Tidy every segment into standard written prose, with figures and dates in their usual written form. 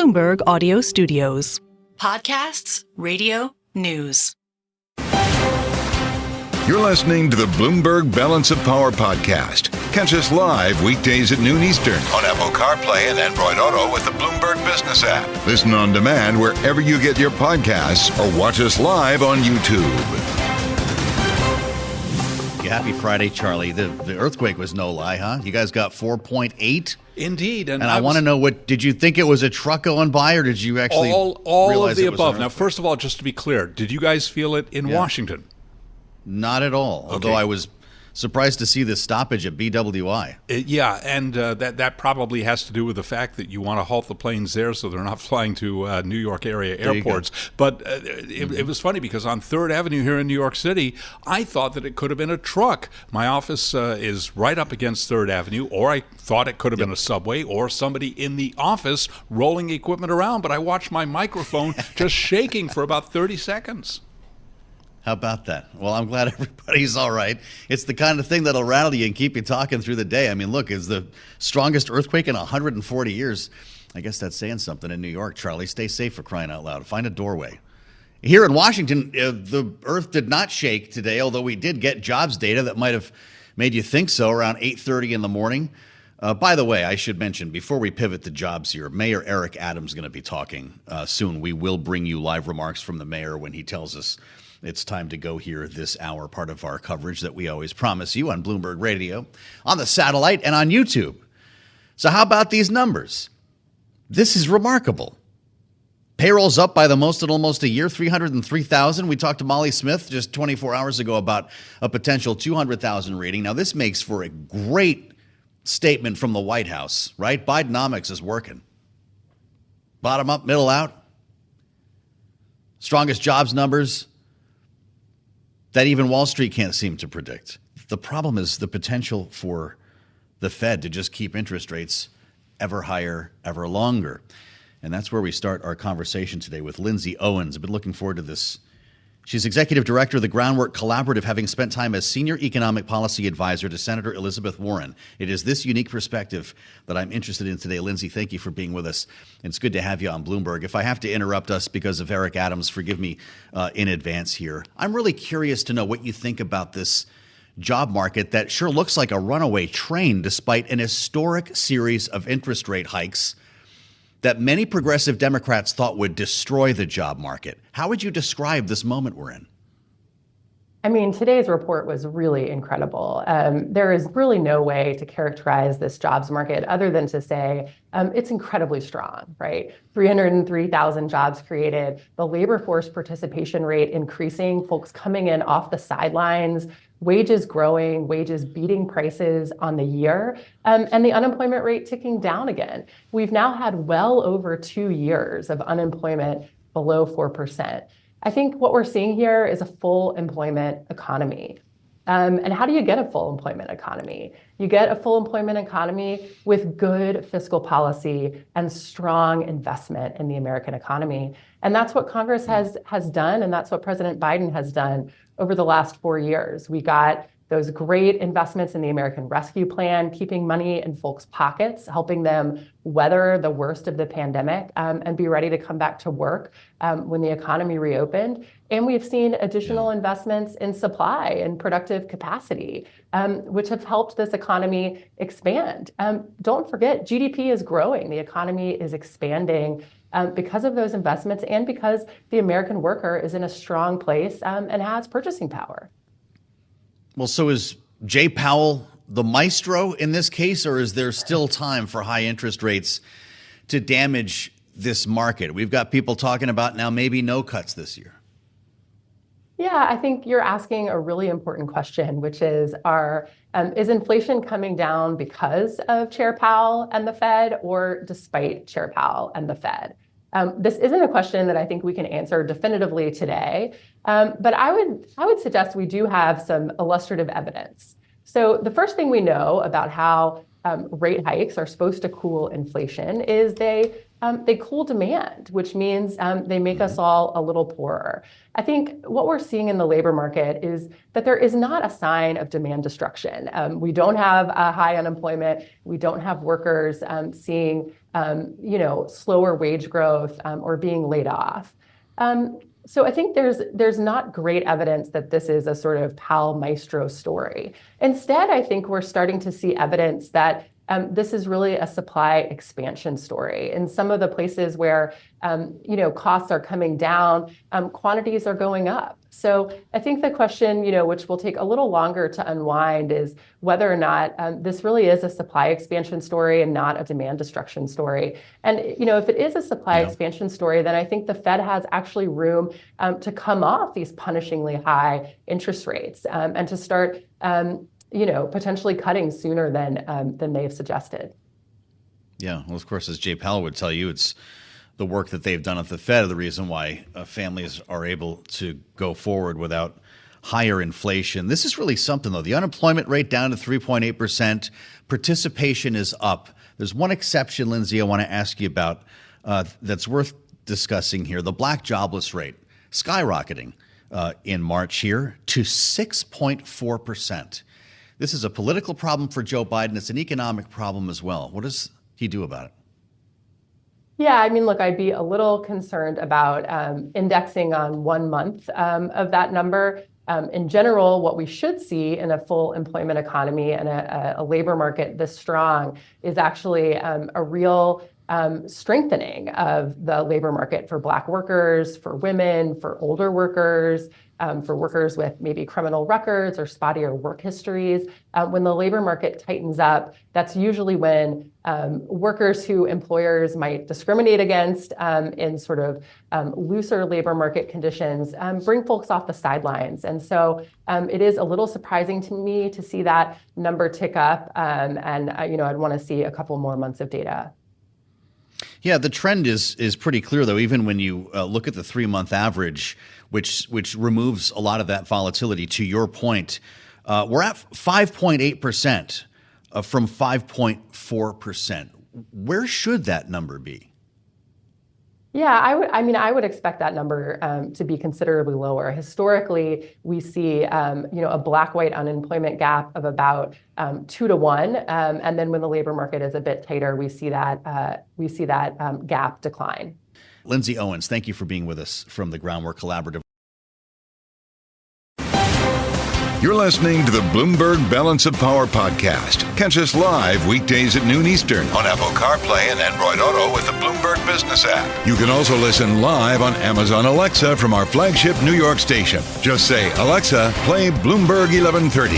Bloomberg Audio Studios. Podcasts, radio, news. You're listening to the Bloomberg Balance of Power podcast. Catch us live weekdays at noon Eastern on Apple CarPlay and Android Auto with the Bloomberg Business app. Listen on demand wherever you get your podcasts or watch us live on YouTube. Happy Friday, Charlie. The earthquake was no lie, huh? You guys got 4.8? Indeed. And I want to know, did you think it was a truck going by, or did you actually all realize of the it was above? an Now, earthquake? first of all, just to be clear, did you guys feel it in Washington? Not at all, although I was surprised to see this stoppage at BWI. That probably has to do with the fact that you want to halt the planes there so they're not flying to New York area airports. But it was funny because on 3rd Avenue here in New York City, I thought that it could have been a truck. My office is right up against 3rd Avenue, or I thought it could have been a subway or somebody in the office rolling equipment around. But I watched my microphone just shaking for about 30 seconds. How about that? Well, I'm glad everybody's all right. It's the kind of thing that'll rattle you and keep you talking through the day. I mean, look, it's the strongest earthquake in 140 years. I guess that's saying something in New York, Charlie. Stay safe, for crying out loud. Find a doorway. Here in Washington, the earth did not shake today, although we did get jobs data that might have made you think so around 8:30 in the morning. By the way, I should mention, before we pivot to jobs here, Mayor Eric Adams is going to be talking soon. We will bring you live remarks from the mayor when he tells us it's time to go here this hour, part of our coverage that we always promise you on Bloomberg Radio, on the satellite, and on YouTube. So how about these numbers? This is remarkable. Payroll's up by the most in almost a year, 303,000. We talked to Molly Smith just 24 hours ago about a potential 200,000 reading. Now, this makes for a great statement from the White House, right? Bidenomics is working. Bottom up, middle out. Strongest jobs numbers that even Wall Street can't seem to predict. The problem is the potential for the Fed to just keep interest rates ever higher, ever longer. And that's where we start our conversation today with Lindsay Owens. I've been looking forward to this. She's executive director of the Groundwork Collaborative, having spent time as senior economic policy advisor to Senator Elizabeth Warren. It is this unique perspective that I'm interested in today. Lindsay, thank you for being with us. It's good to have you on Bloomberg. If I have to interrupt us because of Eric Adams, forgive me in advance here. I'm really curious to know what you think about this job market that sure looks like a runaway train despite an historic series of interest rate hikes that many progressive Democrats thought would destroy the job market. How would you describe this moment we're in? I mean, today's report was really incredible. There is really no way to characterize this jobs market other than to say it's incredibly strong, right? 303,000 jobs created, the labor force participation rate increasing, folks coming in off the sidelines, wages growing, wages beating prices on the year, and the unemployment rate ticking down again. We've now had well over 2 years of unemployment below 4%. I think what we're seeing here is a full employment economy. And how do you get a full employment economy? You get a full employment economy with good fiscal policy and strong investment in the American economy. And that's what Congress has done, and that's what President Biden has done over the last 4 years. We got those great investments in the American Rescue Plan, keeping money in folks' pockets, helping them weather the worst of the pandemic and be ready to come back to work when the economy reopened. And we've seen additional investments in supply and productive capacity, which have helped this economy expand. Don't forget, GDP is growing. The economy is expanding because of those investments and because the American worker is in a strong place and has purchasing power. Well, so is Jay Powell the maestro in this case, or is there still time for high interest rates to damage this market? We've got people talking about now maybe no cuts this year. Yeah, I think you're asking a really important question, which is is inflation coming down because of Chair Powell and the Fed or despite Chair Powell and the Fed? This isn't a question that I think we can answer definitively today, but I would suggest we do have some illustrative evidence. So the first thing we know about how rate hikes are supposed to cool inflation is they cool demand, which means they make us all a little poorer. I think what we're seeing in the labor market is that there is not a sign of demand destruction. We don't have high unemployment. We don't have workers seeing slower wage growth or being laid off. So I think there's not great evidence that this is a sort of Pal Maestro story. Instead, I think we're starting to see evidence that this is really a supply expansion story. In some of the places where costs are coming down, quantities are going up. So I think the question, which will take a little longer to unwind, is whether or not this really is a supply expansion story and not a demand destruction story. And if it is a supply expansion story, then I think the Fed has actually room to come off these punishingly high interest rates and to start potentially cutting sooner than they've suggested. Yeah, well, of course, as Jay Powell would tell you, it's the work that they've done at the Fed the reason why families are able to go forward without higher inflation. This is really something, though. The unemployment rate down to 3.8%. Participation is up. There's one exception, Lindsay, I want to ask you about that's worth discussing here. The black jobless rate skyrocketing in March here to 6.4%. This is a political problem for Joe Biden. It's an economic problem as well. What does he do about it? Yeah, I mean, look, I'd be a little concerned about indexing on 1 month of that number. In general, what we should see in a full employment economy and a labor market this strong is actually a real strengthening of the labor market for Black workers, for women, for older workers, for workers with maybe criminal records or spottier work histories. When the labor market tightens up, that's usually when workers who employers might discriminate against in sort of looser labor market conditions bring folks off the sidelines. And so it is a little surprising to me to see that number tick up. I'd want to see a couple more months of data. Yeah, the trend is pretty clear, though, even when you look at the 3-month average, which removes a lot of that volatility. To your point, we're at 5.8% from 5.4%. Where should that number be? Yeah, I would expect that number to be considerably lower. Historically, we see a black-white unemployment gap of about 2 to 1, and then when the labor market is a bit tighter, we see that gap decline. Lindsay Owens, thank you for being with us from the Groundwork Collaborative. You're listening to the Bloomberg Balance of Power podcast. Catch us live weekdays at noon Eastern on Apple CarPlay and Android Auto with the Bloomberg Business app. You can also listen live on Amazon Alexa from our flagship New York station. Just say, Alexa, play Bloomberg 1130.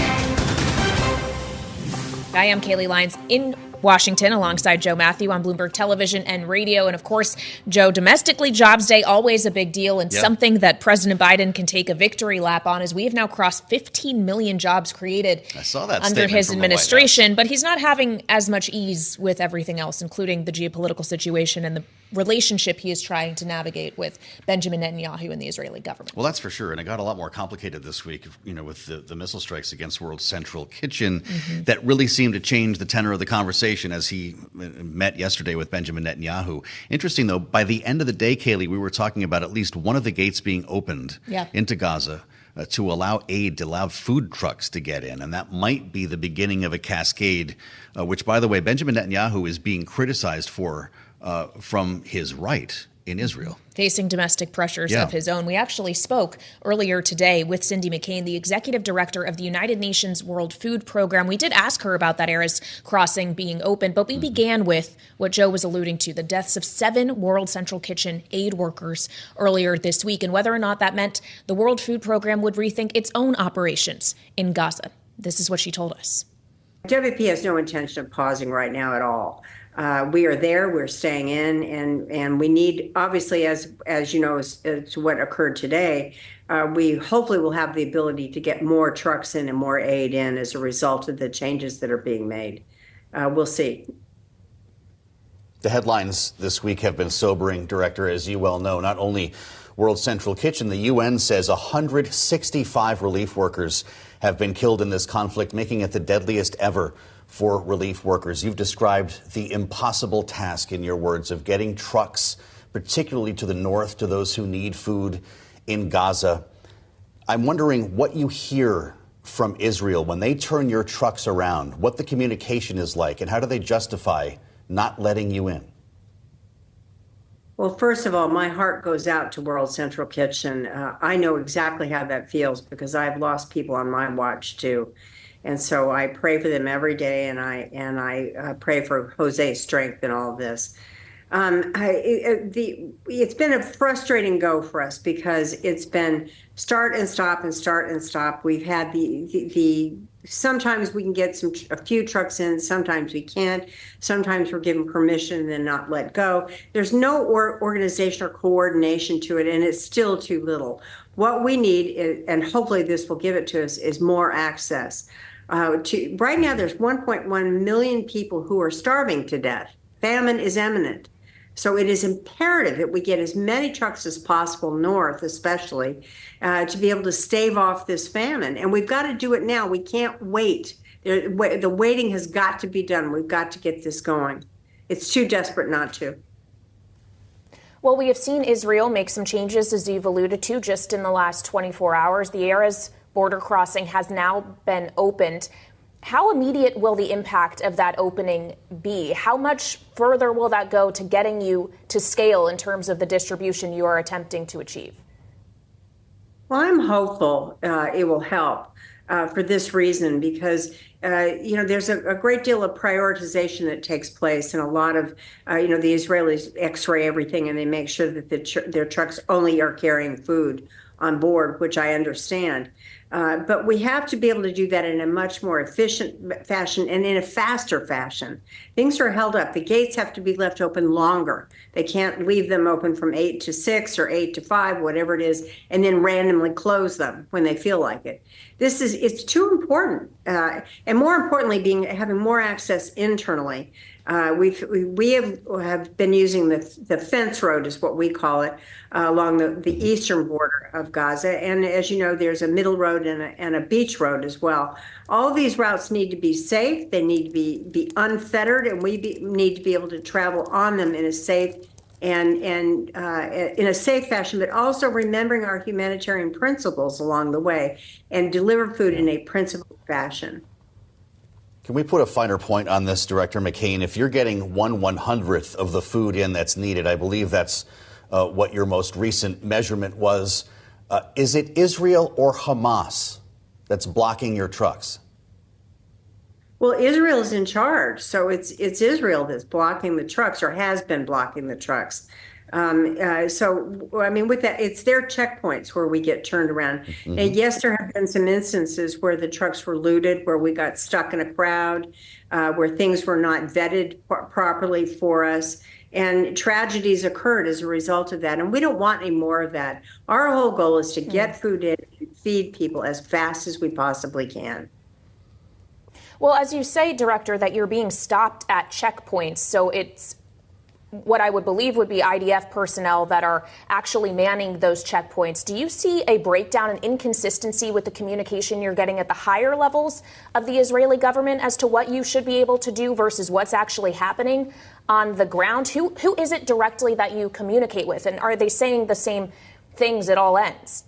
I am Kailey Leinz in Washington alongside Joe Mathieu on Bloomberg Television and Radio. And of course, Joe, domestically, Jobs Day, always a big deal and something that President Biden can take a victory lap on, as we have now crossed 15 million jobs created under his administration. But he's not having as much ease with everything else, including the geopolitical situation and the relationship he is trying to navigate with Benjamin Netanyahu and the Israeli government. Well, that's for sure. And it got a lot more complicated this week, with the missile strikes against World Central Kitchen that really seemed to change the tenor of the conversation as he met yesterday with Benjamin Netanyahu. Interesting, though, by the end of the day, Kailey, we were talking about at least one of the gates being opened into Gaza to allow aid, to allow food trucks to get in. And that might be the beginning of a cascade, which, by the way, Benjamin Netanyahu is being criticized for from his right in Israel. Facing domestic pressures of his own. We actually spoke earlier today with Cindy McCain, the executive director of the United Nations World Food Program. We did ask her about that Erez crossing being open, but we began with what Joe was alluding to, the deaths of 7 World Central Kitchen aid workers earlier this week, and whether or not that meant the World Food Program would rethink its own operations in Gaza. This is what she told us. WFP has no intention of pausing right now at all. We are there, we're staying in, and we need, obviously, as you know, as what occurred today, we hopefully will have the ability to get more trucks in and more aid in as a result of the changes that are being made. We'll see. The headlines this week have been sobering, Director, as you well know. Not only World Central Kitchen, the UN says 165 relief workers have been killed in this conflict, making it the deadliest ever for relief workers. You've described the impossible task, in your words, of getting trucks, particularly to the north, to those who need food in Gaza. I'm wondering what you hear from Israel when they turn your trucks around, what the communication is like, and how do they justify not letting you in? Well, first of all, my heart goes out to World Central Kitchen. I know exactly how that feels because I've lost people on my watch too. And so I pray for them every day, and I pray for Jose's strength in all of this. It's been a frustrating go for us because it's been start and stop and start and stop. We've had the sometimes we can get a few trucks in, sometimes we can't. Sometimes we're given permission and then not let go. There's no organization or coordination to it, and it's still too little. What we need, and hopefully this will give it to us, is more access. Right now, there's 1.1 million people who are starving to death. Famine is imminent. So it is imperative that we get as many trucks as possible north, especially, to be able to stave off this famine. And we've got to do it now. We can't wait. The waiting has got to be done. We've got to get this going. It's too desperate not to. Well, we have seen Israel make some changes, as you've alluded to, just in the last 24 hours. The Erez border crossing has now been opened. How immediate will the impact of that opening be? How much further will that go to getting you to scale in terms of the distribution you are attempting to achieve? Well, I'm hopeful it will help for this reason, because there's a great deal of prioritization that takes place, and a lot of the Israelis X-ray everything, and they make sure that their trucks only are carrying food on board, which I understand. But we have to be able to do that in a much more efficient fashion and in a faster fashion. Things are held up. The gates have to be left open longer. They can't leave them open from 8 to 6 or 8 to 5, whatever it is, and then randomly close them when they feel like it. It's too important. And more importantly, having more access internally. We have been using the fence road, is what we call it, along the eastern border of Gaza. And as you know, there's a middle road and a beach road as well. All of these routes need to be safe. They need to be unfettered, and we need to be able to travel on them in a safe and in a safe fashion, but also remembering our humanitarian principles along the way, and deliver food in a principled fashion. Can we put a finer point on this, Director McCain? If you're getting 1/100th of the food in that's needed, I believe that's what your most recent measurement was. Is it Israel or Hamas that's blocking your trucks? Well, Israel is in charge, so it's Israel that's blocking the trucks, or has been blocking the trucks. With that, it's their checkpoints where we get turned around. Mm-hmm. And yes, there have been some instances where the trucks were looted, where we got stuck in a crowd, where things were not vetted properly for us. And tragedies occurred as a result of that. And we don't want any more of that. Our whole goal is to get food in and feed people as fast as we possibly can. Well, as you say, Director, that you're being stopped at checkpoints, so it's what I would believe would be IDF personnel that are actually manning those checkpoints. Do you see a breakdown and inconsistency with the communication you're getting at the higher levels of the Israeli government as to what you should be able to do versus what's actually happening on the ground? Who is it directly that you communicate with, and are they saying the same things at all ends?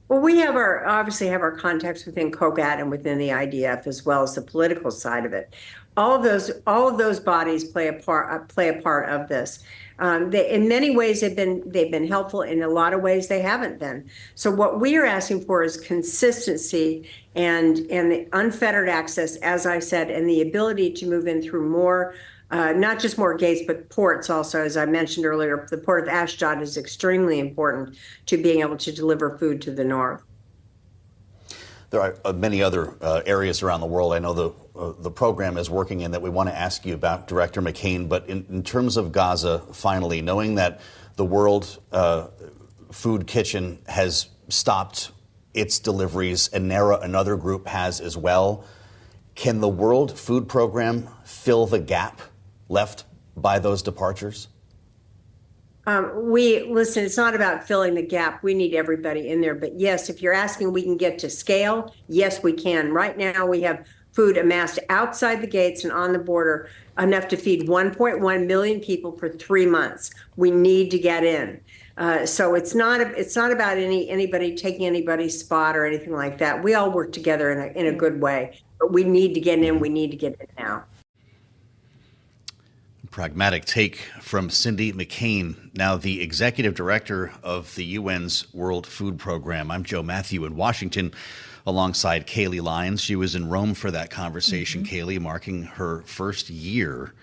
Well, we obviously have our contacts within COGAT and within the IDF, as well as the political side of it. All of those bodies play a part of this. In many ways, they've been helpful. In a lot of ways, they haven't been. So what we are asking for is consistency and the unfettered access, as I said, and the ability to move in through more. Not just more gates, but ports also. As I mentioned earlier, the port of Ashdod is extremely important to being able to deliver food to the north. There are many other areas around the world I know the program is working in that we want to ask you about, Director McCain. But in terms of Gaza, finally, knowing that the World Food Kitchen has stopped its deliveries, and NERA, another group, has as well, can the World Food Program fill the gap left by those departures? It's not about filling the gap. We need everybody in there. But yes, if you're asking, we can get to scale. Yes, we can. Right now, we have food amassed outside the gates and on the border, enough to feed 1.1 million people for 3 months. We need to get in. So it's not about anybody taking anybody's spot or anything like that. We all work together in a good way, but we need to get in. We need to get in now. Pragmatic take from Cindy McCain, now the executive director of the UN's World Food Program. I'm Joe Mathieu in Washington alongside Kailey Leinz. She was in Rome for that conversation, Kailey, marking her first year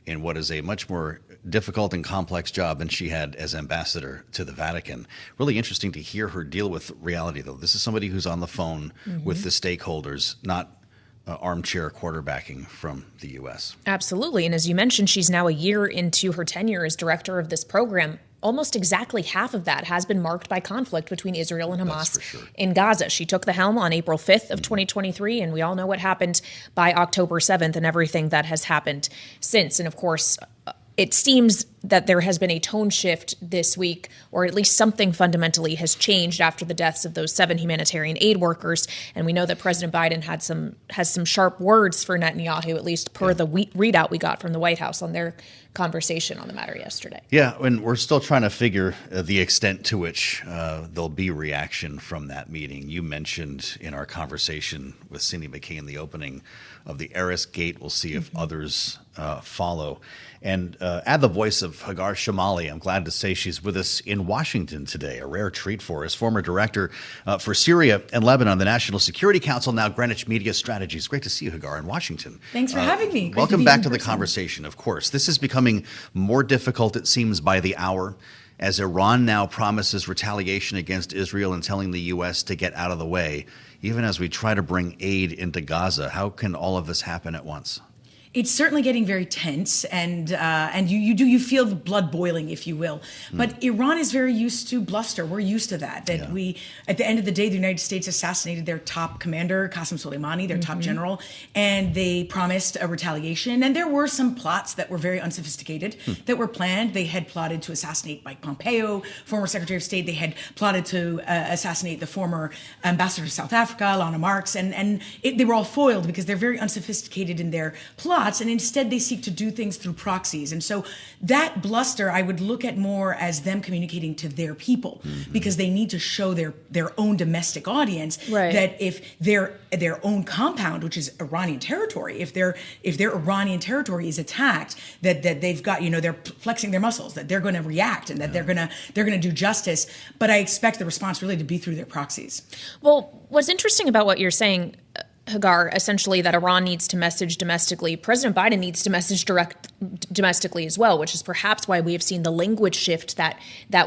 in what is a much more difficult and complex job than she had as ambassador to the Vatican. Really interesting to hear her deal with reality, though. This is somebody who's on the phone with the stakeholders, not armchair quarterbacking from the U.S. Absolutely. And as you mentioned, she's now a year into her tenure as director of this program. Almost exactly half of that has been marked by conflict between Israel and Hamas in Gaza. She took the helm on April 5th of 2023, and we all know what happened by October 7th and everything that has happened since. And of course, it seems that there has been a tone shift this week, or at least something fundamentally has changed after the deaths of those 7 humanitarian aid workers. And we know that President Biden has some sharp words for Netanyahu, at least per the readout we got from the White House on their conversation on the matter yesterday. Yeah, and we're still trying to figure the extent to which there'll be reaction from that meeting. You mentioned in our conversation with Cindy McCain the opening of the Eris Gate. We'll see if others follow. And add the voice of Hagar Chemali. I'm glad to say she's with us in Washington today, a rare treat for us. Former director for Syria and Lebanon, the National Security Council, now Greenwich Media Strategies. Great to see you, Hagar, in Washington. Thanks for having me. Welcome back to the conversation, of course. This is becoming more difficult, it seems, by the hour, as Iran now promises retaliation against Israel and telling the U.S. to get out of the way, even as we try to bring aid into Gaza. How can all of this happen at once? It's certainly getting very tense, and you feel the blood boiling, if you will. But Iran is very used to bluster. We're used to that. We, at the end of the day, the United States assassinated their top commander, Qasem Soleimani, their top general, and they promised a retaliation. And there were some plots that were very unsophisticated that were planned. They had plotted to assassinate Mike Pompeo, former Secretary of State. They had plotted to assassinate the former ambassador to South Africa, Lana Marks, and they were all foiled because they're very unsophisticated in their plots. And instead they seek to do things through proxies. And so that bluster I would look at more as them communicating to their people, because they need to show their own domestic audience that if their own compound, which is Iranian territory, if their Iranian territory is attacked, that they've got, they're flexing their muscles, that they're going to react and that they're going to do justice. But I expect the response really to be through their proxies. Well, what's interesting about what you're saying, Hagar, essentially that Iran needs to message domestically. President Biden needs to message domestically as well, which is perhaps why we have seen the language shift that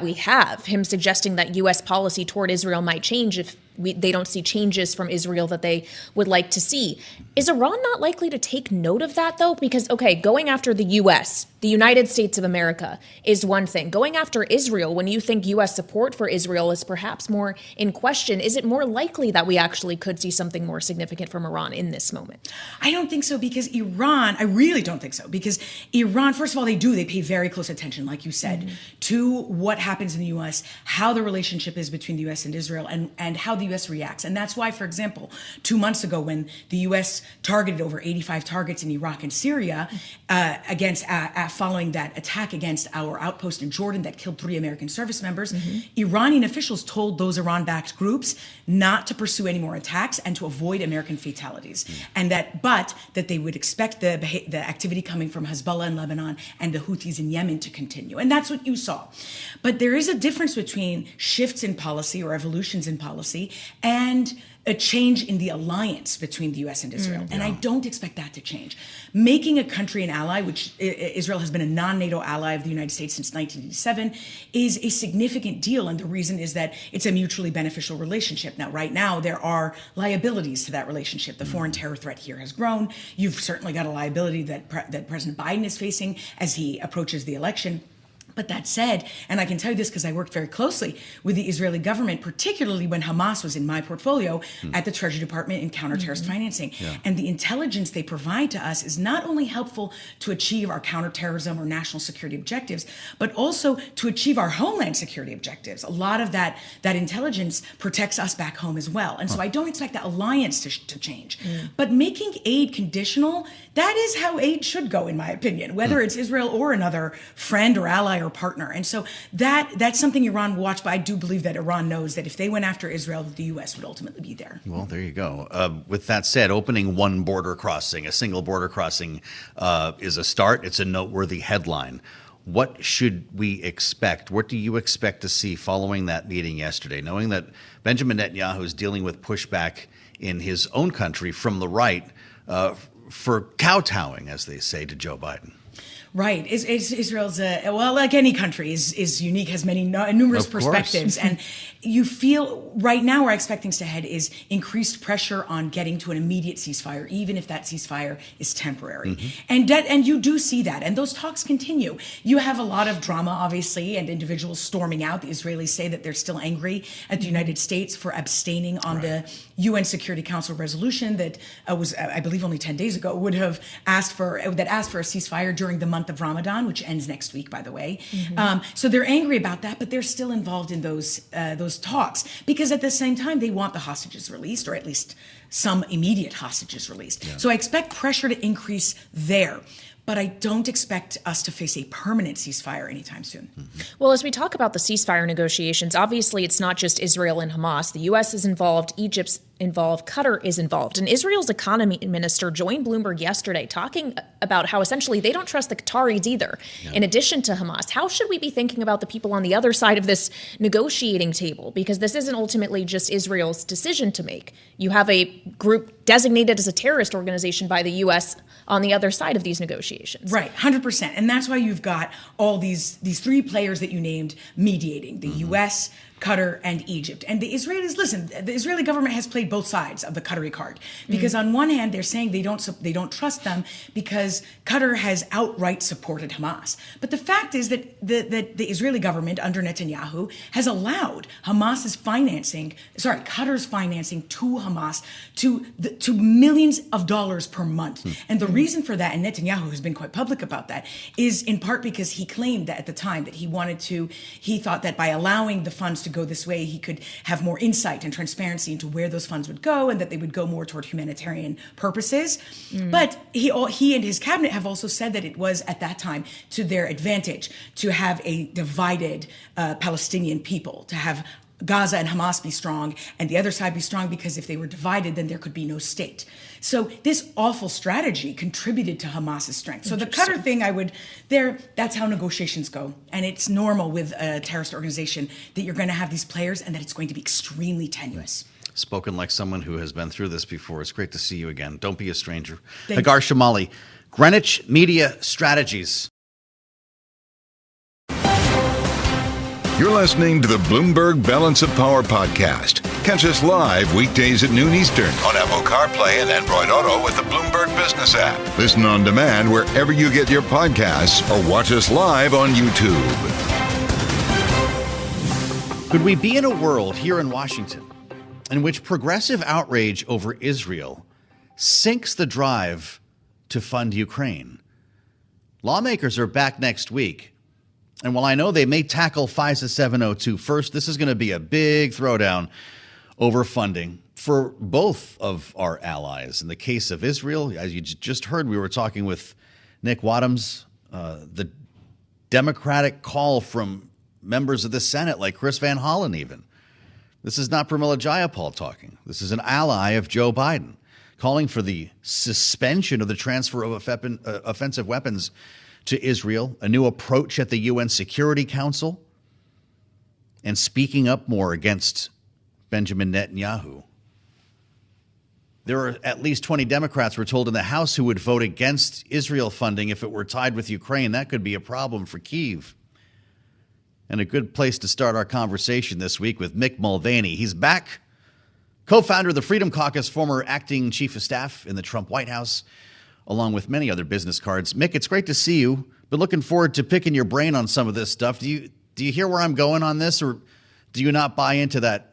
we have. Him suggesting that U.S. policy toward Israel might change if they don't see changes from Israel that they would like to see. Is Iran not likely to take note of that, though? Because, going after the U.S., the United States of America, is one thing. Going after Israel, when you think U.S. support for Israel is perhaps more in question, is it more likely that we actually could see something more significant from Iran in this moment? I don't think so, because I really don't think so, because Iran, first of all, they pay very close attention, like you said, to what happens in the U.S., how the relationship is between the U.S. and Israel, and how the U.S. reacts. And that's why, for example, 2 months ago, when the U.S. targeted over 85 targets in Iraq and Syria following that attack against our outpost in Jordan that killed 3 American service members, Iranian officials told those Iran-backed groups not to pursue any more attacks and to avoid American fatalities, and that they would expect the activity coming from Hezbollah in Lebanon and the Houthis in Yemen to continue. And that's what you saw. But there is a difference between shifts in policy or evolutions in policy and a change in the alliance between the U.S. and Israel. And I don't expect that to change. Making a country an ally, which Israel has been a non-NATO ally of the United States since 1987, is a significant deal. And the reason is that it's a mutually beneficial relationship. Now, right now, there are liabilities to that relationship. The foreign terror threat here has grown. You've certainly got a liability that President Biden is facing as he approaches the election. But that said, and I can tell you this because I worked very closely with the Israeli government, particularly when Hamas was in my portfolio at the Treasury Department in counter-terrorist financing. Yeah. And the intelligence they provide to us is not only helpful to achieve our counterterrorism or national security objectives, but also to achieve our homeland security objectives. A lot of that intelligence protects us back home as well. And so I don't expect that alliance to change. But making aid conditional, that is how aid should go, in my opinion, whether it's Israel or another friend or ally or partner. And so that's something Iran will watch, but I do believe that Iran knows that if they went after Israel, the U.S. would ultimately be there. Well, there you go. With that said, opening one border crossing, a single border crossing, is a start. It's a noteworthy headline. What should we expect? What do you expect to see following that meeting yesterday, knowing that Benjamin Netanyahu is dealing with pushback in his own country from the right for kowtowing, as they say, to Joe Biden? Right. Israel's, well, like any country, is unique, has many numerous perspectives. And you feel right now our expecting to head is increased pressure on getting to an immediate ceasefire, even if that ceasefire is temporary. And you do see that. And those talks continue. You have a lot of drama, obviously, and individuals storming out. The Israelis say that they're still angry at the United States for abstaining on the UN Security Council resolution that was, I believe, only 10 days ago, would have asked for a ceasefire during the month of Ramadan, which ends next week, by the way. So they're angry about that, but they're still involved in those talks because at the same time they want the hostages released, or at least some immediate hostages released. So I expect pressure to increase there. But I don't expect us to face a permanent ceasefire anytime soon. Well, as we talk about the ceasefire negotiations, obviously it's not just Israel and Hamas. The U.S. is involved, Egypt's involved, Qatar is involved. And Israel's economy minister joined Bloomberg yesterday talking about how essentially they don't trust the Qataris either, in addition to Hamas. How should we be thinking about the people on the other side of this negotiating table? Because this isn't ultimately just Israel's decision to make. You have a group designated as a terrorist organization by the U.S. on the other side of these negotiations. Right, 100%. And that's why you've got all these three players that you named mediating, the U.S., Qatar, and Egypt. And the Israelis, listen, the Israeli government has played both sides of the Qatari card. Because on one hand, they're saying they don't trust them because Qatar has outright supported Hamas. But the fact is that the Israeli government under Netanyahu has allowed Qatar's financing to Hamas to millions of dollars per month. And the reason for that, and Netanyahu has been quite public about that, is in part because he claimed that at the time that he thought that by allowing the funds to go this way, he could have more insight and transparency into where those funds would go and that they would go more toward humanitarian purposes. But he and his cabinet have also said that it was at that time to their advantage to have a divided Palestinian people, to have Gaza and Hamas be strong and the other side be strong, because if they were divided, then there could be no state. So this awful strategy contributed to Hamas's strength. So the Qatar thing, that's how negotiations go. And it's normal with a terrorist organization that you're going to have these players and that it's going to be extremely tenuous. Spoken like someone who has been through this before. It's great to see you again. Don't be a stranger. Hagar Chemali, Greenwich Media Strategies. You're listening to the Bloomberg Balance of Power podcast. Catch us live weekdays at noon Eastern on Apple CarPlay and Android Auto with the Bloomberg Business app. Listen on demand wherever you get your podcasts or watch us live on YouTube. Could we be in a world here in Washington in which progressive outrage over Israel sinks the drive to fund Ukraine? Lawmakers are back next week. And while I know they may tackle FISA 702 first, this is going to be a big throwdown over funding for both of our allies. In the case of Israel, as you just heard, we were talking with Nick Wadhams, the Democratic call from members of the Senate like Chris Van Hollen even. This is not Pramila Jayapal talking. This is an ally of Joe Biden calling for the suspension of the transfer of offensive weapons to Israel, a new approach at the UN Security Council, and speaking up more against Benjamin Netanyahu. There are at least 20 Democrats, we're told, in the House who would vote against Israel funding if it were tied with Ukraine. That could be a problem for Kyiv. And a good place to start our conversation this week with Mick Mulvaney. He's back, co-founder of the Freedom Caucus, former acting chief of staff in the Trump White House, along with many other business cards. Mick, it's great to see you. But looking forward to picking your brain on some of this stuff. Do you hear where I'm going on this, or do you not buy into that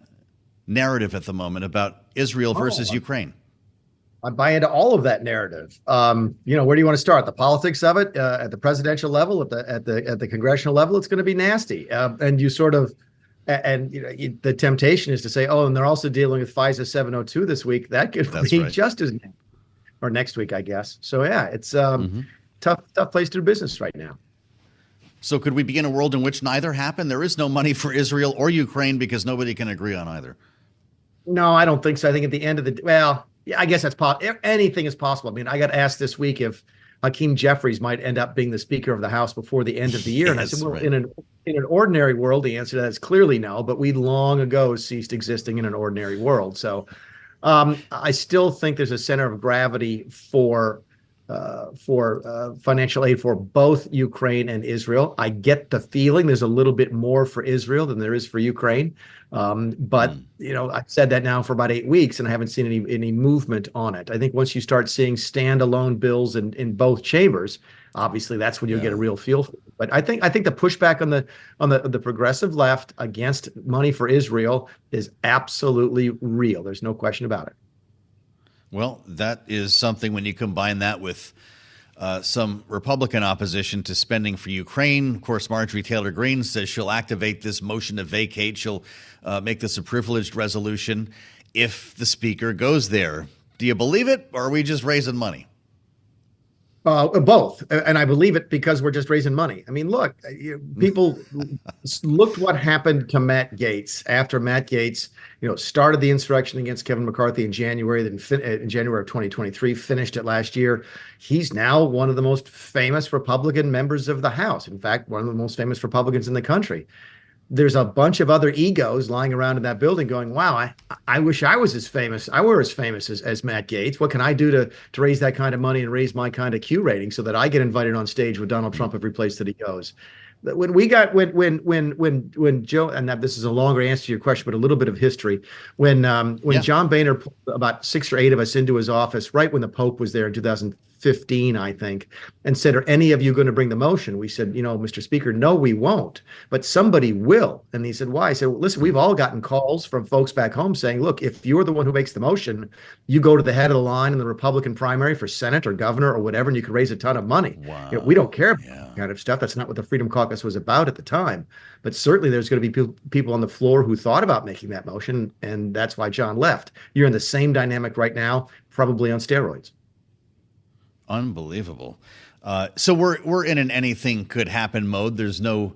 narrative at the moment about Israel versus Ukraine? I buy into all of that narrative. Where do you want to start? The politics of it at the presidential level, at the congressional level, it's going to be nasty. And you sort of, the temptation is to say, and they're also dealing with FISA 702 this week. That could be just as, or next week, I guess. So yeah, it's tough place to do business right now. So could we be in a world in which neither happen? There is no money for Israel or Ukraine because nobody can agree on either. No, I don't think so. I think at the end of the yeah, I guess that's possible. Anything is possible. I mean, I got asked this week if Hakeem Jeffries might end up being the Speaker of the House before the end of the year. And I said, well, in an ordinary world, the answer to that is clearly no, but we long ago ceased existing in an ordinary world. So I still think there's a center of gravity for financial aid for both Ukraine and Israel. I get the feeling there's a little bit more for Israel than there is for Ukraine. But I've said that now for about 8 weeks and I haven't seen any movement on it. I think once you start seeing standalone bills in both chambers, obviously that's when you'll get a real feel for it. But I think the pushback on the progressive left against money for Israel is absolutely real. There's no question about it. Well, that is something when you combine that with some Republican opposition to spending for Ukraine. Of course, Marjorie Taylor Greene says she'll activate this motion to vacate. She'll make this a privileged resolution if the speaker goes there. Do you believe it, or are we just raising money? Both. And I believe it because we're just raising money. I mean, look, people looked what happened to Matt Gaetz after Matt Gaetz, started the insurrection against Kevin McCarthy in January, then in January of 2023, finished it last year. He's now one of the most famous Republican members of the House. In fact, one of the most famous Republicans in the country. There's a bunch of other egos lying around in that building going, wow, I wish I was as famous. I were as famous as Matt Gaetz. What can I do to raise that kind of money and raise my kind of Q rating so that I get invited on stage with Donald Trump every place that he goes? When Joe, and this is a longer answer to your question, but a little bit of history. When John Boehner pulled about 6 or 8 of us into his office, right when the Pope was there in 2015, I think, and said, are any of you going to bring the motion? We said, Mr. Speaker, no, we won't, but somebody will. And he said, why? I said, well, listen, we've all gotten calls from folks back home saying, look, if you're the one who makes the motion, you go to the head of the line in the Republican primary for Senate or governor or whatever, and you can raise a ton of money. Wow. We don't care about that kind of stuff. That's not what the Freedom Caucus was about at the time. But certainly there's going to be people on the floor who thought about making that motion, and that's why John left. You're in the same dynamic right now, probably on steroids. Unbelievable. So we're in an anything could happen mode. There's no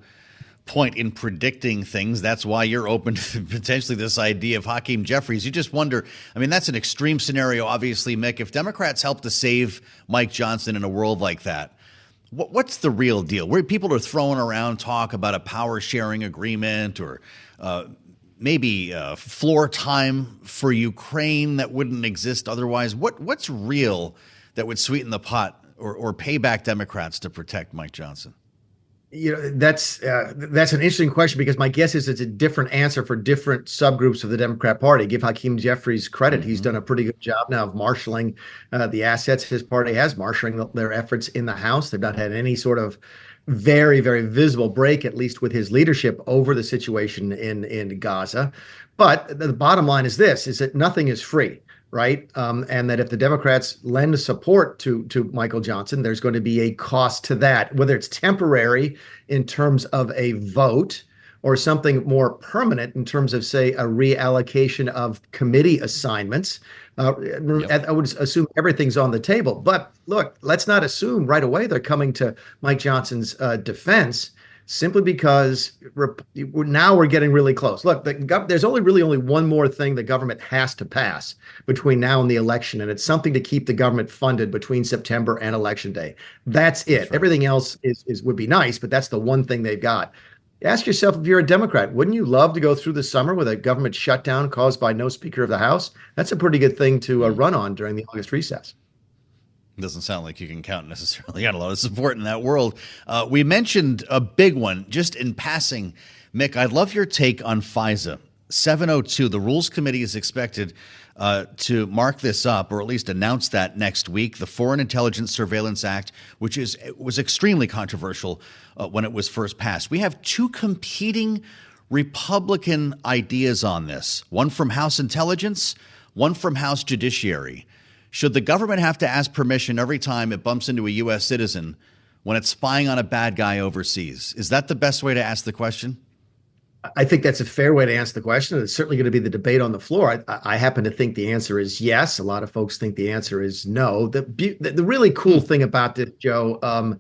point in predicting things. That's why you're open to potentially this idea of Hakeem Jeffries. You just wonder, I mean, that's an extreme scenario, obviously, Mick. If Democrats help to save Mike Johnson in a world like that, what's the real deal? Where people are throwing around talk about a power sharing agreement or maybe floor time for Ukraine that wouldn't exist otherwise. What's real that would sweeten the pot or pay back Democrats to protect Mike Johnson? That's an interesting question because my guess is it's a different answer for different subgroups of the Democrat Party. Give Hakeem Jeffries credit. Mm-hmm. He's done a pretty good job now of marshaling the assets his party has, marshaling their efforts in the House. They've not had any sort of very, very visible break, at least with his leadership over the situation in Gaza. But the bottom line is this, is that nothing is free. Right. And that if the Democrats lend support to Michael Johnson, there's going to be a cost to that, whether it's temporary in terms of a vote or something more permanent in terms of, say, a reallocation of committee assignments. I would assume everything's on the table. But look, let's not assume right away they're coming to Mike Johnson's defense. Simply because now we're getting really close. Look, there's only one more thing the government has to pass between now and the election, and it's something to keep the government funded between September and Election Day. That's it. That's right. Everything else would be nice, but that's the one thing they've got. Ask yourself if you're a Democrat, wouldn't you love to go through the summer with a government shutdown caused by no Speaker of the House? That's a pretty good thing to run on during the August recess. Doesn't sound like you can count necessarily on a lot of support in that world. We mentioned a big one just in passing. Mick, I'd love your take on FISA. 702, the Rules Committee is expected to mark this up, or at least announce that next week. The Foreign Intelligence Surveillance Act, which was extremely controversial when it was first passed. We have two competing Republican ideas on this, one from House Intelligence, one from House Judiciary. Should the government have to ask permission every time it bumps into a U.S. citizen when it's spying on a bad guy overseas? Is that the best way to ask the question? I think that's a fair way to answer the question. It's certainly going to be the debate on the floor. I happen to think the answer is yes. A lot of folks think the answer is no. The really cool thing about this, Joe, I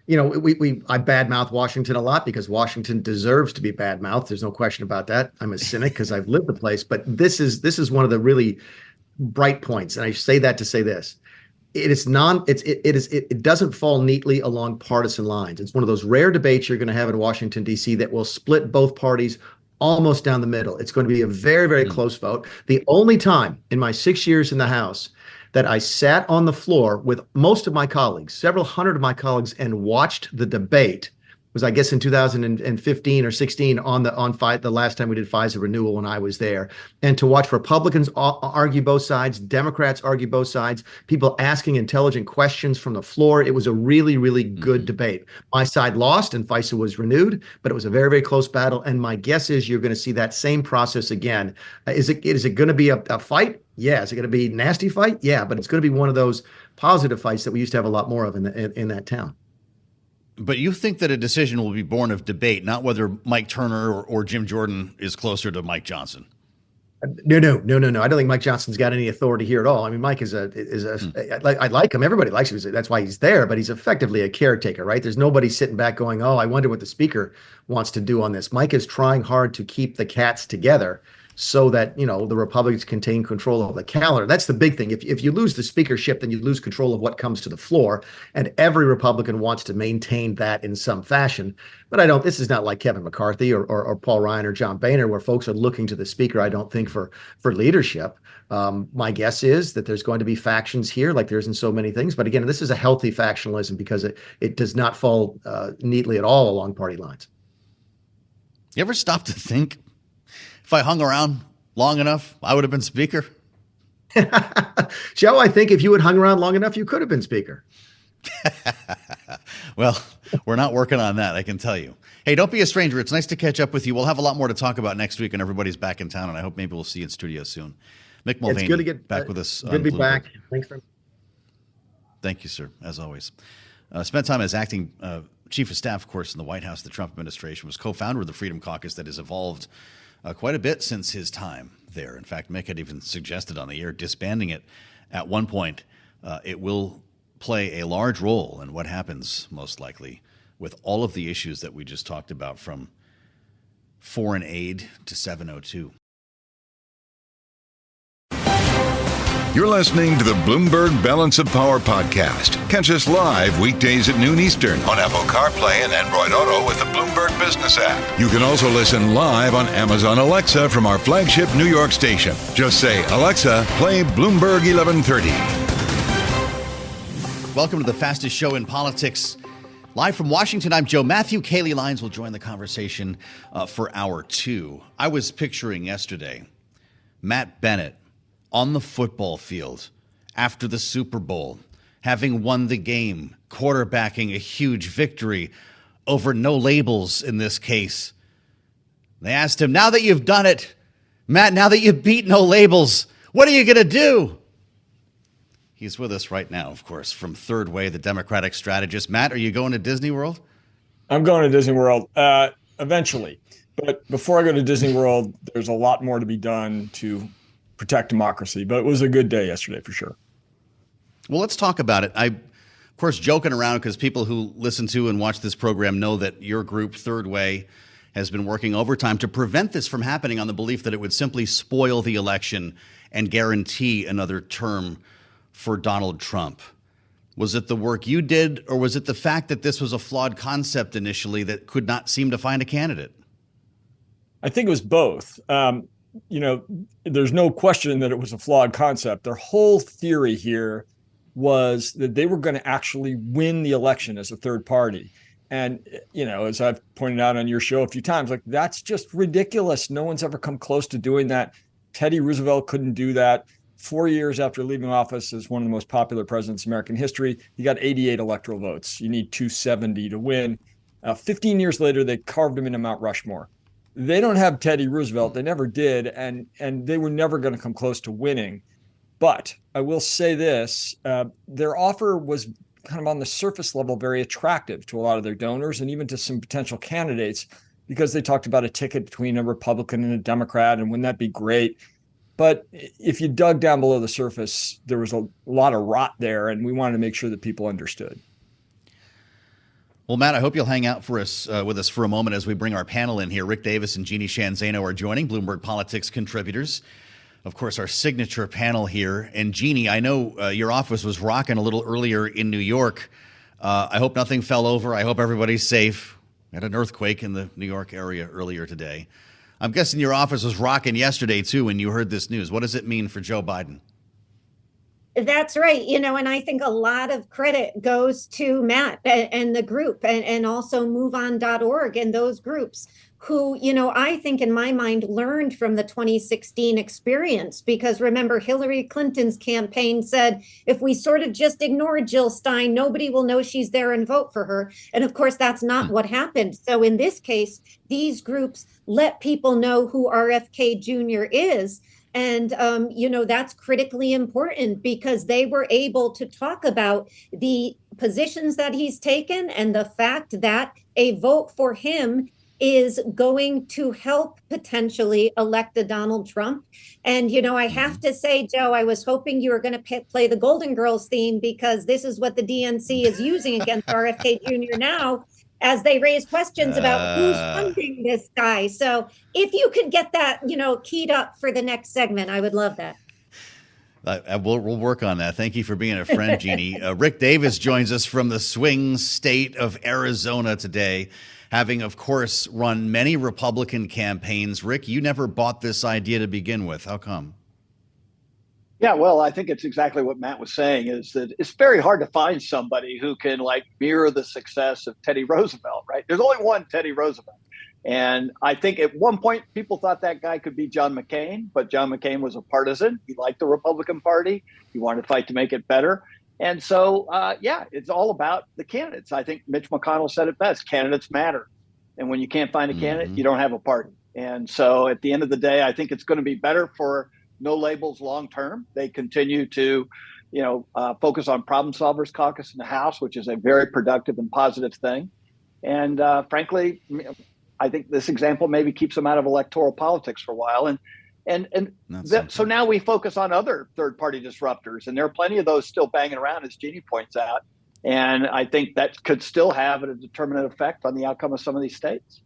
badmouth Washington a lot because Washington deserves to be badmouthed. There's no question about that. I'm a cynic because I've lived the place. But this is one of the really bright points, and I say that to say this. It doesn't fall neatly along partisan lines. It's one of those rare debates you're going to have in Washington, D.C. that will split both parties almost down the middle. It's going to be a very, very close vote. The only time in my 6 years in the House that I sat on the floor with most of my colleagues, several hundred of my colleagues, and watched the debate was, I guess, in 2015 or 16 on the last time we did FISA renewal when I was there. And to watch Republicans argue both sides, Democrats argue both sides, people asking intelligent questions from the floor. It was a really, really good debate. My side lost and FISA was renewed, but it was a very, very close battle. And my guess is you're going to see that same process again. Is it going to be a fight? Yeah. Is it going to be a nasty fight? Yeah. But it's going to be one of those positive fights that we used to have a lot more of in that town. But you think that a decision will be born of debate, not whether Mike Turner or Jim Jordan is closer to Mike Johnson. No. I don't think Mike Johnson's got any authority here at all. I mean, Mike I like him. Everybody likes him. That's why he's there, but he's effectively a caretaker, right? There's nobody sitting back going, oh, I wonder what the speaker wants to do on this. Mike is trying hard to keep the cats together so that, the Republicans can take control of the calendar. That's the big thing. If you lose the speakership, then you lose control of what comes to the floor. And every Republican wants to maintain that in some fashion. But this is not like Kevin McCarthy or Paul Ryan or John Boehner, where folks are looking to the speaker, I don't think, for leadership. My guess is that there's going to be factions here, like there's in so many things. But again, this is a healthy factionalism because it does not fall neatly at all along party lines. You ever stop to think, if I hung around long enough, I would have been speaker? Joe, I think if you had hung around long enough, you could have been speaker. Well, we're not working on that, I can tell you. Hey, don't be a stranger. It's nice to catch up with you. We'll have a lot more to talk about next week, and everybody's back in town, and I hope maybe we'll see you in studio soon. Mick Mulvaney, it's good to get back with us. Good to be Bloomberg. back. Thanks for. Thank you, sir, as always. Spent time as acting chief of staff, of course, in the White House, the Trump administration, was co-founder of the Freedom Caucus that has evolved quite a bit since his time there. In fact, Mick had even suggested on the air disbanding it at one point. It will play a large role in what happens, most likely, with all of the issues that we just talked about, from foreign aid to 702. You're listening to the Bloomberg Balance of Power podcast. Catch us live weekdays at noon Eastern on Apple CarPlay and Android Auto with the Bloomberg Business app. You can also listen live on Amazon Alexa from our flagship New York station. Just say, Alexa, play Bloomberg 1130. Welcome to the fastest show in politics. Live from Washington, I'm Joe Mathieu. Kailey Leinz will join the conversation for hour two. I was picturing yesterday Matt Bennett on the football field after the Super Bowl, having won the game, quarterbacking a huge victory over no labels in this case. They asked him, now that you've done it, Matt, now that you've beat no labels, what are you going to do? He's with us right now, of course, from Third Way, the Democratic strategist. Matt, are you going to Disney World? I'm going to Disney World eventually. But before I go to Disney World, there's a lot more to be done to protect democracy. But it was a good day yesterday for sure. Well, let's talk about it. Of course, joking around, because people who listen to and watch this program know that your group, Third Way, has been working overtime to prevent this from happening, on the belief that it would simply spoil the election and guarantee another term for Donald Trump. Was it the work you did, or was it the fact that this was a flawed concept initially that could not seem to find a candidate? I think it was both. There's no question that it was a flawed concept. Their whole theory here was that they were going to actually win the election as a third party. And, as I've pointed out on your show a few times, like, that's just ridiculous. No one's ever come close to doing that. Teddy Roosevelt couldn't do that. 4 years after leaving office as one of the most popular presidents in American history, he got 88 electoral votes. You need 270 to win. 15 years later, they carved him into Mount Rushmore. They don't have Teddy Roosevelt. They never did. And they were never going to come close to winning. But I will say this, their offer was kind of on the surface level very attractive to a lot of their donors and even to some potential candidates, because they talked about a ticket between a Republican and a Democrat, and wouldn't that be great? But if you dug down below the surface, there was a lot of rot there, and we wanted to make sure that people understood. Well, Matt, I hope you'll hang out with us for a moment as we bring our panel in here. Rick Davis and Jeannie Shanzano are joining, Bloomberg Politics contributors. Of course, our signature panel here. And Jeannie, I know your office was rocking a little earlier in New York. I hope nothing fell over. I hope everybody's safe. We had an earthquake in the New York area earlier today. I'm guessing your office was rocking yesterday, too, when you heard this news. What does it mean for Joe Biden? That's right. And I think a lot of credit goes to Matt and the group and also MoveOn.org and those groups who, I think in my mind learned from the 2016 experience, because remember, Hillary Clinton's campaign said, if we sort of just ignore Jill Stein, nobody will know she's there and vote for her. And of course, that's not what happened. So in this case, these groups let people know who RFK Jr. is. And, that's critically important because they were able to talk about the positions that he's taken and the fact that a vote for him is going to help potentially elect a Donald Trump. And, I have to say, Joe, I was hoping you were going to play the Golden Girls theme, because this is what the DNC is using against RFK Jr. now, as they raise questions about who's funding this guy. So if you could get that, keyed up for the next segment, I would love that. We'll work on that. Thank you for being a friend, Jeannie. Rick Davis joins us from the swing state of Arizona today, having, of course, run many Republican campaigns. Rick, you never bought this idea to begin with. How come? Yeah, well, I think it's exactly what Matt was saying, is that it's very hard to find somebody who can mirror the success of Teddy Roosevelt, right? There's only one Teddy Roosevelt. And I think at one point people thought that guy could be John McCain, but John McCain was a partisan. He liked the Republican Party. He wanted to fight to make it better. And so, it's all about the candidates. I think Mitch McConnell said it best: candidates matter. And when you can't find a candidate, you don't have a party. And so at the end of the day, I think it's going to be better for No Labels long term. They continue to, focus on Problem Solvers Caucus in the House, which is a very productive and positive thing. And frankly, I think this example maybe keeps them out of electoral politics for a while. So now we focus on other third-party disruptors, and there are plenty of those still banging around, as Jeannie points out. And I think that could still have a determinate effect on the outcome of some of these states.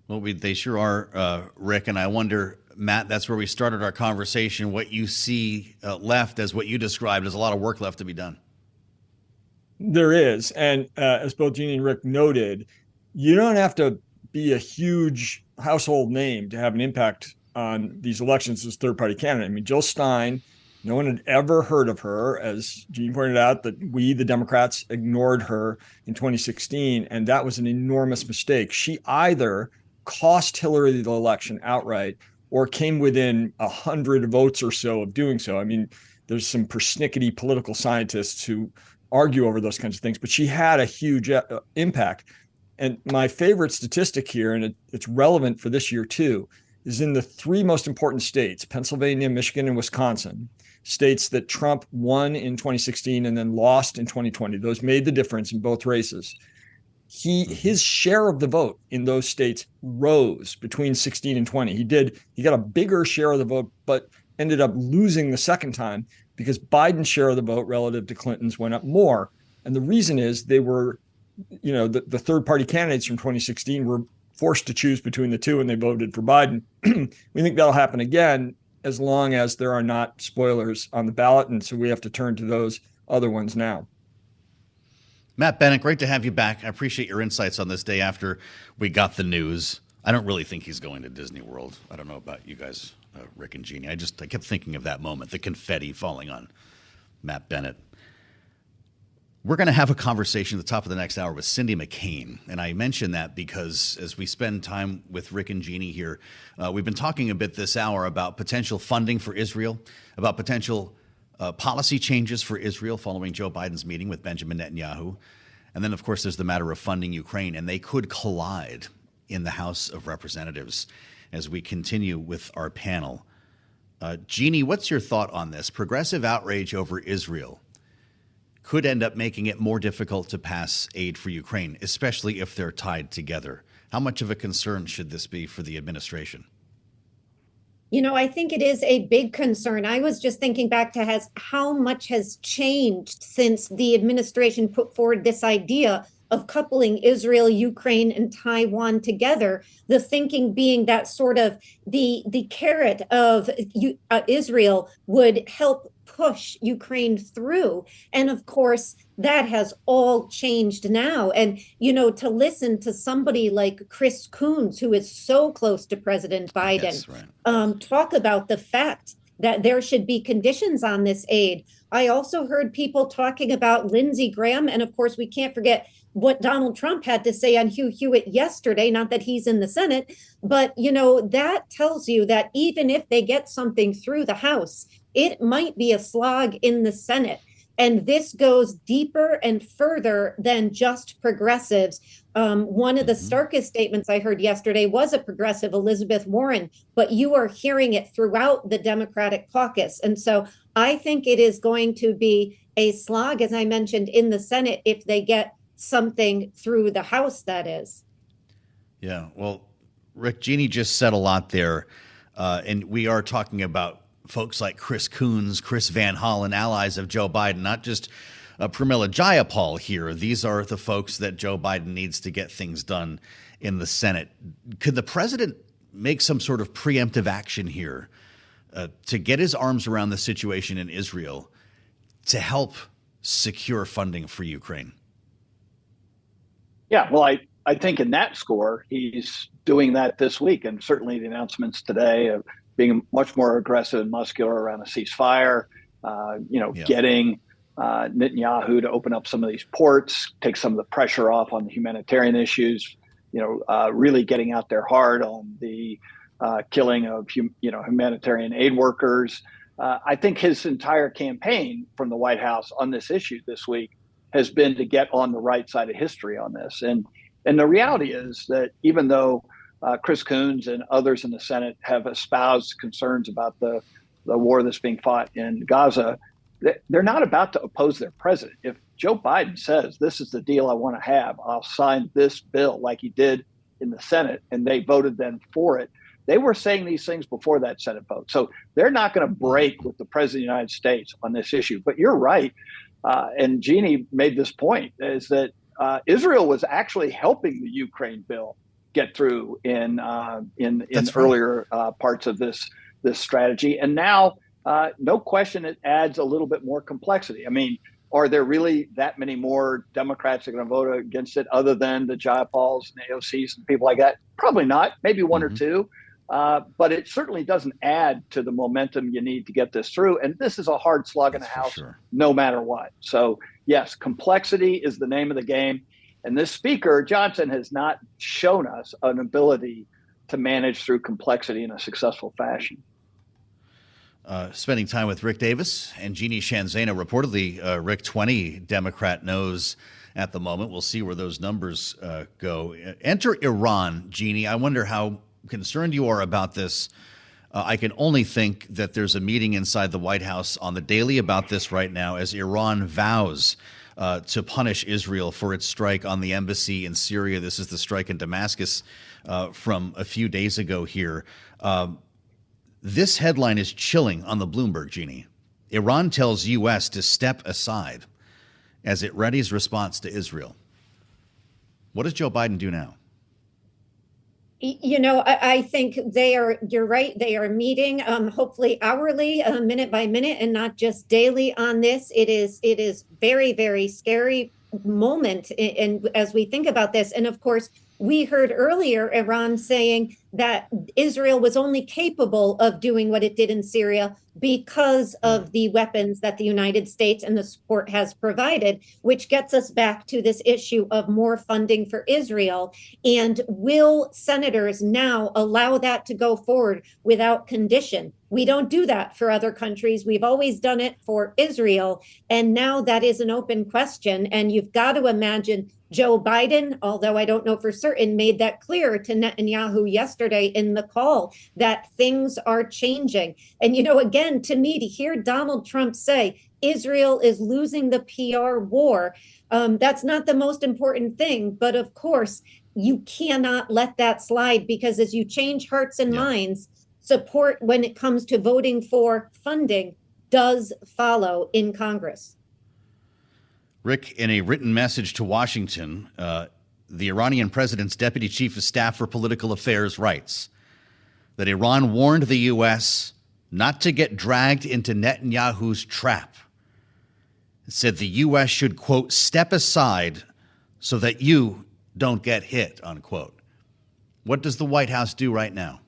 Well, they sure are, Rick. And I wonder, Matt, that's where we started our conversation. What you see left, as what you described, there's a lot of work left to be done. There is. And as both Jeannie and Rick noted, you don't have to be a huge household name to have an impact on these elections as third-party candidate. I mean, Jill Stein, no one had ever heard of her. As Jeannie pointed out, that we, the Democrats, ignored her in 2016, and that was an enormous mistake. She either cost Hillary the election outright or came within 100 votes or so of doing so. I mean, there's some persnickety political scientists who argue over those kinds of things, but she had a huge impact. And my favorite statistic here, and it's relevant for this year too, is in the three most important states, Pennsylvania, Michigan, and Wisconsin, states that Trump won in 2016 and then lost in 2020. Those made the difference in both races. His share of the vote in those states rose between 16 and 20. He got a bigger share of the vote, but ended up losing the second time because Biden's share of the vote relative to Clinton's went up more. And the reason is they were, the third-party candidates from 2016 were forced to choose between the two, and they voted for Biden. We think that'll happen again, as long as there are not spoilers on the ballot. And so we have to turn to those other ones now. Matt Bennett, great to have you back. I appreciate your insights on this day after we got the news. I don't really think he's going to Disney World. I don't know about you guys, Rick and Jeannie. I kept thinking of that moment, the confetti falling on Matt Bennett. We're going to have a conversation at the top of the next hour with Cindy McCain. And I mention that because as we spend time with Rick and Jeannie here, we've been talking a bit this hour about potential funding for Israel, about potential policy changes for Israel following Joe Biden's meeting with Benjamin Netanyahu. And then, of course, there's the matter of funding Ukraine, and they could collide in the House of Representatives as we continue with our panel. Jeannie, what's your thought on this? Progressive outrage over Israel could end up making it more difficult to pass aid for Ukraine, especially if they're tied together. How much of a concern should this be for the administration? You know, I think it is a big concern. I was just thinking back to how much has changed since the administration put forward this idea of coupling Israel, Ukraine, and Taiwan together. The thinking being that sort of the carrot of Israel would help push Ukraine through. And of course, that has all changed now. And, you know, to listen to somebody like Chris Coons, who is so close to President Biden, yes, right. Talk about the fact that there should be conditions on this aid. I also heard people talking about Lindsey Graham. And of course, we can't forget what Donald Trump had to say on Hugh Hewitt yesterday, not that he's in the Senate, but, you know, that tells you that even if they get something through the House, it might be a slog in the Senate. And this goes deeper and further than just progressives. One of the starkest statements I heard yesterday was a progressive, Elizabeth Warren, but you are hearing it throughout the Democratic caucus. And so I think it is going to be a slog, as I mentioned, in the Senate if they get something through the House, that is. Yeah, well, Rick, Jeannie just said a lot there. And we are talking about folks like Chris Coons, Chris Van Hollen, allies of Joe Biden, not just Pramila Jayapal here. These are the folks that Joe Biden needs to get things done in the Senate. Could the president make some sort of preemptive action here to get his arms around the situation in Israel to help secure funding for Ukraine? Yeah, well, I think in that score, he's doing that this week. And certainly the announcements today of being much more aggressive and muscular around a ceasefire, getting Netanyahu to open up some of these ports, take some of the pressure off on the humanitarian issues, really getting out there hard on the killing of, humanitarian aid workers. I think his entire campaign from the White House on this issue this week has been to get on the right side of history on this. And the reality is that even though Chris Coons and others in the Senate have espoused concerns about the war that's being fought in Gaza, they're not about to oppose their president. If Joe Biden says, this is the deal I want to have, I'll sign this bill like he did in the Senate, and they voted then for it. They were saying these things before that Senate vote. So they're not going to break with the president of the United States on this issue. But you're right. And Jeannie made this point, is that Israel was actually helping the Ukraine bill get through in earlier parts of this strategy. And now, no question, it adds a little bit more complexity. I mean, are there really that many more Democrats that are going to vote against it other than the Jayapals and the AOCs and people like that? Probably not, maybe one or two. But it certainly doesn't add to the momentum you need to get this through. And this is a hard slog in the House, no matter what. So, yes, complexity is the name of the game. And this speaker, Johnson, has not shown us an ability to manage through complexity in a successful fashion. Spending time with Rick Davis and Jeannie Shanzana. Reportedly, Rick, 20 Democrat no's at the moment. We'll see where those numbers go. Enter Iran, Jeannie. I wonder how concerned you are about this. I can only think that there's a meeting inside the White House on the daily about this right now as Iran vows to punish Israel for its strike on the embassy in Syria. This is the strike in Damascus from a few days ago here. This headline is chilling on the Bloomberg, Jeannie. Iran tells U.S. to step aside as it readies response to Israel. What does Joe Biden do now? You know, I think you're right, they are meeting hopefully hourly, minute by minute, and not just daily on this. It is very, very scary moment and as we think about this. And of course, we heard earlier Iran saying that Israel was only capable of doing what it did in Syria because of the weapons that the United States and the support has provided, which gets us back to this issue of more funding for Israel. And will senators now allow that to go forward without condition? We don't do that for other countries. We've always done it for Israel. And now that is an open question. And you've got to imagine Joe Biden, although I don't know for certain, made that clear to Netanyahu yesterday in the call that things are changing. And, again, to me, to hear Donald Trump say Israel is losing the PR war, that's not the most important thing. But of course, you cannot let that slide, because as you change hearts and minds, support when it comes to voting for funding does follow in Congress. Rick, in a written message to Washington, the Iranian president's deputy chief of staff for political affairs writes that Iran warned the U.S. not to get dragged into Netanyahu's trap. It said the U.S. should, quote, step aside so that you don't get hit, unquote. What does the White House do right now?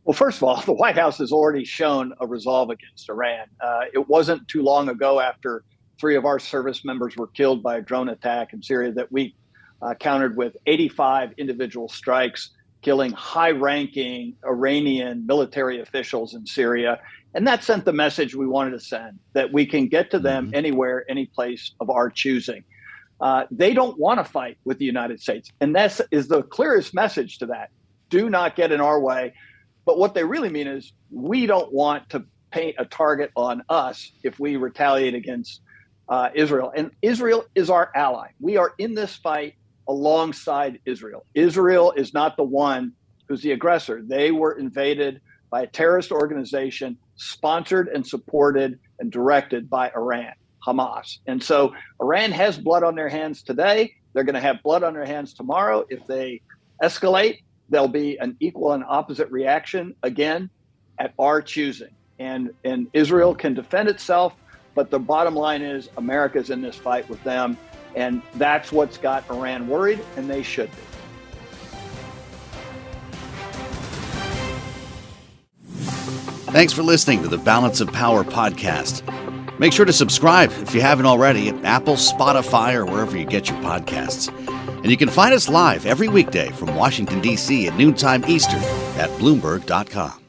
Well, first of all, the White House has already shown a resolve against Iran. It wasn't too long ago, after 3 of our service members were killed by a drone attack in Syria, that we countered with 85 individual strikes, killing high-ranking Iranian military officials in Syria. And that sent the message we wanted to send, that we can get to them anywhere, any place of our choosing. They don't want to fight with the United States. And that is the clearest message to that. Do not get in our way. But what they really mean is, we don't want to paint a target on us if we retaliate against Israel. And Israel is our ally. We are in this fight alongside Israel. Israel is not the one who's the aggressor. They were invaded by a terrorist organization sponsored and supported and directed by Iran, Hamas. And so Iran has blood on their hands today. They're going to have blood on their hands tomorrow. If they escalate, there'll be an equal and opposite reaction, again, at our choosing. And Israel can defend itself, but the bottom line is America's in this fight with them. And that's what's got Iran worried, and they should be. Thanks for listening to the Balance of Power podcast. Make sure to subscribe if you haven't already at Apple, Spotify, or wherever you get your podcasts. And you can find us live every weekday from Washington, D.C. at noontime Eastern at Bloomberg.com.